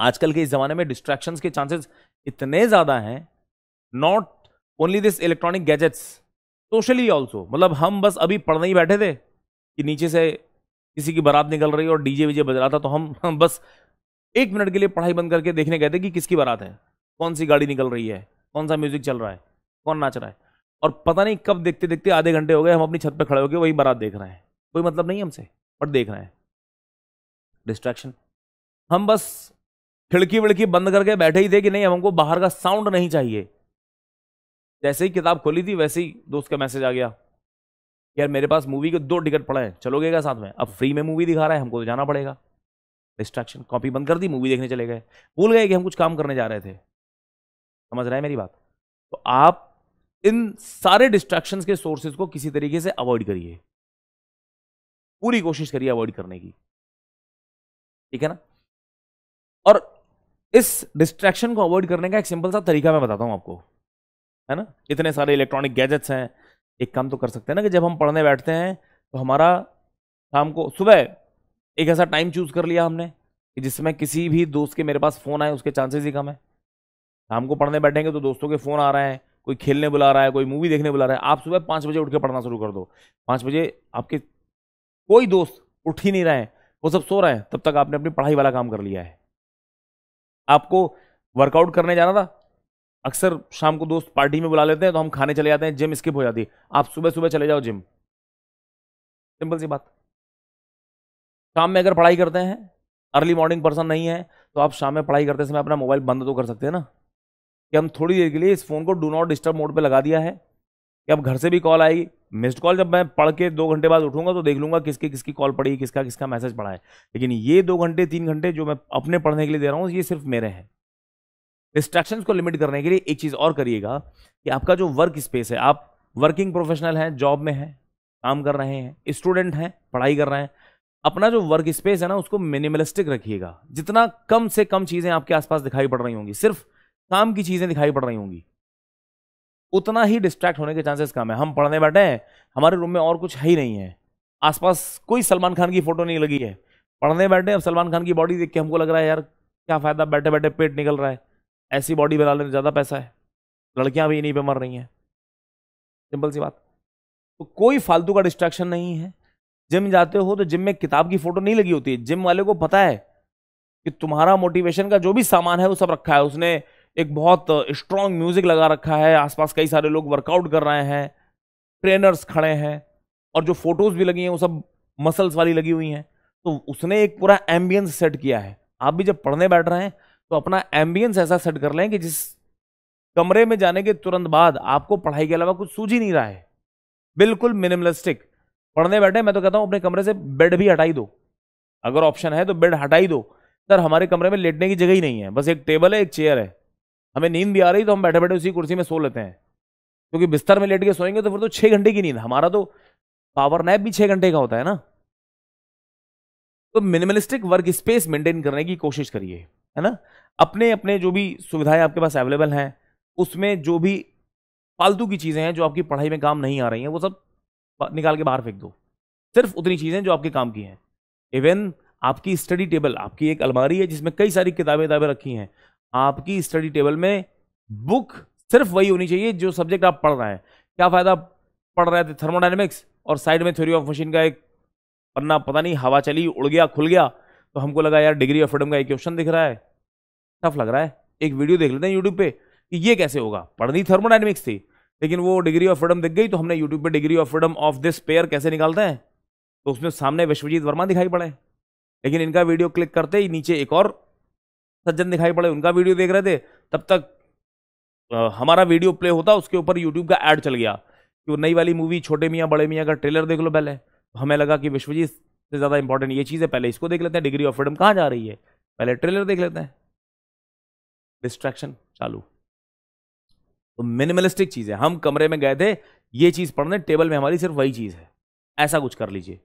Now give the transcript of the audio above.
आजकल के इस जमाने में डिस्ट्रैक्शंस के चांसेस इतने ज्यादा हैं, not only this electronic gadgets, socially also. मतलब हम बस अभी पढ़ने ही बैठे थे कि नीचे से किसी की बारात निकल रही और डीजे वीजे बज रहा था, तो हम बस 1 मिनट के लिए पढ़ाई बंद करके देखने गए थे कि किसकी बारात है, कौन सी गाड़ी निकल रही है, कौन सा म्यूजिक चल रहा है, कौन नाच रहा है। और पता नहीं कब देखते देखते आधे घंटे हो गए, हम अपनी छत पे खड़े होकर वही बारात देख रहे हैं। कोई मतलब नहीं हमसे, बट देख रहे हैं। डिस्ट्रैक्शन। हम बस खिड़की विड़की बंद करके बैठे ही थे कि नहीं, हमको बाहर का साउंड नहीं चाहिए। जैसे ही किताब खोली थी वैसे ही दोस्त का मैसेज आ गया, यार मेरे पास मूवी के 2 टिकट पड़े हैं, चलोगे क्या साथ में? अब फ्री में मूवी दिखा रहा है, हमको तो जाना पड़ेगा। डिस्ट्रैक्शन। कॉपी बंद कर दी, मूवी देखने चले गए, भूल गए कि हम कुछ काम करने जा रहे थे। समझ रहे हैं मेरी बात? तो आप इन सारे डिस्ट्रैक्शंस के सोर्सेज को किसी तरीके से अवॉइड करिए, पूरी कोशिश करिए अवॉइड करने की, ठीक है ना। और इस डिस्ट्रैक्शन को अवॉइड करने का एक सिंपल सा तरीका मैं बताता हूं आपको, है ना। इतने सारे इलेक्ट्रॉनिक गैजेट्स हैं, एक काम तो कर सकते हैं ना कि जब हम पढ़ने बैठते हैं तो हमारा शाम को सुबह एक ऐसा टाइम चूज कर लिया हमने कि जिसमें किसी भी दोस्त के मेरे पास फोन आए उसके चांसेस ही कम है। शाम को पढ़ने बैठेंगे तो दोस्तों के फोन आ रहे हैं, कोई खेलने बुला रहा है, कोई मूवी देखने बुला रहा है। आप सुबह 5 बजे उठ के पढ़ना शुरू कर दो। 5 बजे आपके कोई दोस्त उठ ही नहीं रहे हैं, वो सब सो रहे हैं, तब तक आपने अपनी पढ़ाई वाला काम कर लिया है। आपको वर्कआउट करने जाना था, अक्सर शाम को दोस्त पार्टी में बुला लेते हैं तो हम खाने चले जाते हैं, जिम स्किप हो जाती है। आप सुबह सुबह चले जाओ जिम, सिंपल सी बात। शाम में अगर पढ़ाई करते हैं, अर्ली मॉर्निंग पर्सन नहीं है, तो आप शाम में पढ़ाई करते समय अपना मोबाइल बंद तो कर सकते हैं ना, कि हम थोड़ी देर के लिए इस फोन को डू नॉट डिस्टर्ब मोड पे लगा दिया है कि अब घर से भी कॉल आएगी, मिस्ड कॉल, जब मैं पढ़ के 2 घंटे बाद उठूंगा तो देख लूंगा किसकी किसकी कॉल पड़ी, किसका किसका मैसेज पड़ा है। लेकिन ये 2 घंटे 3 घंटे जो मैं अपने पढ़ने के लिए दे रहा हूं, ये सिर्फ मेरे हैं। डिस्ट्रैक्शंस को लिमिट करने के लिए एक चीज और करिएगा कि आपका जो वर्क स्पेस है, आप वर्किंग प्रोफेशनल हैं, जॉब में हैं, काम कर रहे हैं, स्टूडेंट हैं, पढ़ाई कर रहे हैं, अपना जो वर्क स्पेस है ना उसको मिनिमलिस्टिक रखिएगा। जितना कम से कम चीजें आपके आसपास दिखाई पड़ रही होंगी, सिर्फ काम की चीजें दिखाई पड़ रही होंगी, उतना ही डिस्ट्रैक्ट होने के चांसेस कम है। हम पढ़ने बैठे हैं, हमारे रूम में और कुछ है ही नहीं है, आसपास कोई सलमान खान की फोटो नहीं लगी है, पढ़ने बैठे, अब सलमान खान की बॉडी देख के हमको लग रहा है यार क्या फायदा, बैठे बैठे पेट निकल रहा है, ऐसी बॉडी बना लेने ज्यादा पैसा है, लड़कियां भी इन्हीं पे मर रही हैं, सिंपल सी बात। तो कोई फालतू का डिस्ट्रैक्शन नहीं है। जिम जाते हो तो जिम में किताब की फोटो नहीं लगी होती है, जिम वाले को पता है कि तुम्हारा मोटिवेशन का जो भी सामान है वो सब रखा है उसने, एक बहुत स्ट्रॉन्ग म्यूजिक लगा रखा है, आसपास कई सारे लोग वर्कआउट कर रहे हैं, ट्रेनर्स खड़े हैं, और जो फोटोज भी लगी हैं वो सब मसल्स वाली लगी हुई हैं। तो उसने एक पूरा एम्बियंस सेट किया है। आप भी जब पढ़ने बैठ रहे हैं तो अपना एम्बियंस ऐसा सेट कर लें कि जिस कमरे में जाने के तुरंत बाद आपको पढ़ाई के अलावा कुछ सूझ ही नहीं रहा है, बिल्कुल मिनिमलिस्टिक। पढ़ने बैठे, मैं तो कहता हूं अपने कमरे से बेड भी हटाई दो, अगर ऑप्शन है तो बेड हटाई दो। सर हमारे कमरे में लेटने की जगह ही नहीं है, बस एक टेबल है, एक चेयर है, हमें नींद भी आ रही तो हम बैठे बैठे उसी कुर्सी में सो लेते हैं, क्योंकि बिस्तर में लेट के सोएंगे तो फिर तो 6 घंटे की नींद, हमारा तो पावर नैप भी 6 घंटे का होता है ना। तो मिनिमलिस्टिक वर्क स्पेस मेंटेन करने की कोशिश करिए, है ना। अपने अपने जो भी सुविधाएं आपके पास अवेलेबल हैं उसमें जो भी फालतू की चीजें हैं जो आपकी पढ़ाई में काम नहीं आ रही हैं वो सब निकाल के बाहर फेंक दो। सिर्फ उतनी चीजें जो आपके काम की हैं। इवन आपकी स्टडी टेबल, आपकी एक अलमारी है जिसमें कई सारी किताबें रखी हैं, आपकी स्टडी टेबल में बुक सिर्फ वही होनी चाहिए जो सब्जेक्ट आप पढ़ रहे हैं। क्या फायदा पढ़ रहे थे थर्मोडायनेमिक्स और साइड में थ्योरी ऑफ मशीन का एक पन्ना, पता नहीं हवा चली उड़ गया खुल गया, तो हमको लगा यार डिग्री ऑफ फ्रीडम का एक क्वेश्चन दिख रहा है, टफ लग रहा है, एक वीडियो देख लेते हैं यूट्यूब पे कि ये कैसे होगा। पढ़नी थर्मोडायनेमिक्स थी लेकिन वो डिग्री ऑफ फ्रीडम दिख गई तो हमने यूट्यूब पे degree of freedom of this pair कैसे निकालते हैं, तो उसमें सामने विश्वजीत वर्मा दिखाई पड़े, लेकिन इनका वीडियो क्लिक करते ही नीचे एक और सज्जन दिखाई पड़े, उनका वीडियो देख रहे थे, तब तक हमारा वीडियो प्ले होता, उसके ऊपर यूट्यूब का ऐड चल गया कि वो नई वाली मूवी छोटे मियाँ बड़े मियाँ का ट्रेलर देख लो पहले। तो हमें लगा कि विश्वजीत से ज़्यादा इंपॉर्टेंट ये चीज़ है, पहले इसको देख लेते हैं, डिग्री ऑफ फ्रीडम कहाँ जा रही है, पहले ट्रेलर देख लेते हैं। डिस्ट्रैक्शन चालू। तो मिनिमलिस्टिक चीज़ है, हम कमरे में गए थे ये चीज़ पढ़ने, टेबल में हमारी सिर्फ वही चीज़ है, ऐसा कुछ कर लीजिए।